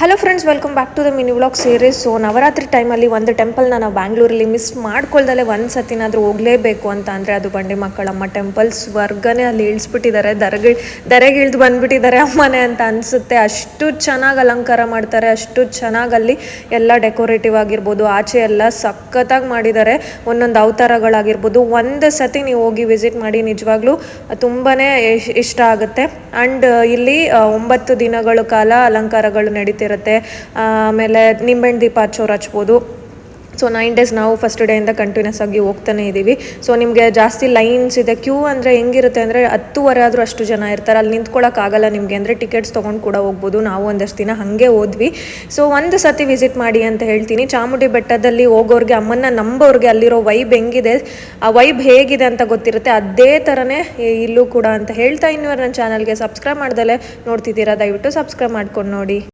Hello friends, welcome back to the mini vlog series. So Navratri ಟೈಮಲ್ಲಿ ಒಂದು ಟೆಂಪಲ್ನ ನಾವು ಬ್ಯಾಂಗ್ಳೂರಲ್ಲಿ ಮಿಸ್ ಮಾಡ್ಕೊಳ್ದಲ್ಲೇ ಒಂದು ಸತಿನಾದರೂ ಹೋಗಲೇಬೇಕು ಅಂತ ಅಂದರೆ ಅದು ಬಂಡಿ ಮಕ್ಕಳಮ್ಮ ಟೆಂಪಲ್. ಸ್ವರ್ಗನೇ ಅಲ್ಲಿ ಇಳಿಸ್ಬಿಟ್ಟಿದ್ದಾರೆ, ದರೆಗೆ ಇಳಿದು ಬಂದುಬಿಟ್ಟಿದ್ದಾರೆ ಅಮ್ಮನೇ ಅಂತ ಅನಿಸುತ್ತೆ. ಅಷ್ಟು ಚೆನ್ನಾಗಿ ಅಲಂಕಾರ ಮಾಡ್ತಾರೆ, ಅಷ್ಟು ಚೆನ್ನಾಗಿ ಅಲ್ಲಿ ಎಲ್ಲ ಡೆಕೋರೇಟಿವ್ ಆಗಿರ್ಬೋದು, ಆಚೆ ಎಲ್ಲ ಸಖತ್ತಾಗಿ ಮಾಡಿದ್ದಾರೆ. ಒಂದೊಂದು ಅವತಾರಗಳಾಗಿರ್ಬೋದು, ಒಂದು ಸತಿ ನೀವು ಹೋಗಿ ವಿಸಿಟ್ ಮಾಡಿ, ನಿಜವಾಗ್ಲೂ ತುಂಬಾ ಇಷ್ಟ ಆಗುತ್ತೆ. ಆ್ಯಂಡ್ ಇಲ್ಲಿ 9 ದಿನಗಳ ಕಾಲ ಅಲಂಕಾರಗಳು ನಡೀತಿರುತ್ತೆ. ಆಮೇಲೆ ನಿಂಬೆಹಣ್ಣು ದೀಪ ಹಚ್ಚೋರು ಹಚ್ಬೋದು. ಸೊ 9 ಡೇಸ್ ನಾವು ಫಸ್ಟ್ ಡೇಯಿಂದ ಕಂಟಿನ್ಯೂಸ್ ಆಗಿ ಹೋಗ್ತಾನೆ ಇದ್ದೀವಿ. ಸೊ ನಿಮಗೆ ಜಾಸ್ತಿ ಲೈನ್ಸ್ ಇದೆ, ಕ್ಯೂ ಅಂದರೆ ಹೆಂಗಿರುತ್ತೆ ಅಂದರೆ 10:30 ಆದರೂ ಅಷ್ಟು ಜನ ಇರ್ತಾರೆ. ಅಲ್ಲಿ ನಿಂತ್ಕೊಳ್ಳೋಕ್ಕಾಗಲ್ಲ ನಿಮಗೆ, ಅಂದರೆ ಟಿಕೆಟ್ಸ್ ತೊಗೊಂಡು ಕೂಡ ಹೋಗ್ಬೋದು. ನಾವು ಒಂದಷ್ಟು ದಿನ ಹಾಗೆ ಹೋದ್ವಿ. ಸೊ ಒಂದು ಸತಿ ವಿಸಿಟ್ ಮಾಡಿ ಅಂತ ಹೇಳ್ತೀನಿ. ಚಾಮುಂಡಿ ಬೆಟ್ಟದಲ್ಲಿ ಹೋಗೋರಿಗೆ, ಅಮ್ಮನ್ನ ನಂಬೋರಿಗೆ ಅಲ್ಲಿರೋ ವೈಬ್ ಹೆಂಗಿದೆ, ಆ ವೈಬ್ ಹೇಗಿದೆ ಅಂತ ಗೊತ್ತಿರುತ್ತೆ. ಅದೇ ಥರನೇ ಇಲ್ಲೂ ಕೂಡ ಅಂತ ಹೇಳ್ತಾ, ಇನ್ನೂ ನನ್ನ ಚಾನಲ್ಗೆ ಸಬ್ಸ್ಕ್ರೈಬ್ ಮಾಡ್ದಲೇ ನೋಡ್ತಿದ್ದೀರಾ, ದಯವಿಟ್ಟು ಸಬ್ಸ್ಕ್ರೈಬ್ ಮಾಡ್ಕೊಂಡು ನೋಡಿ.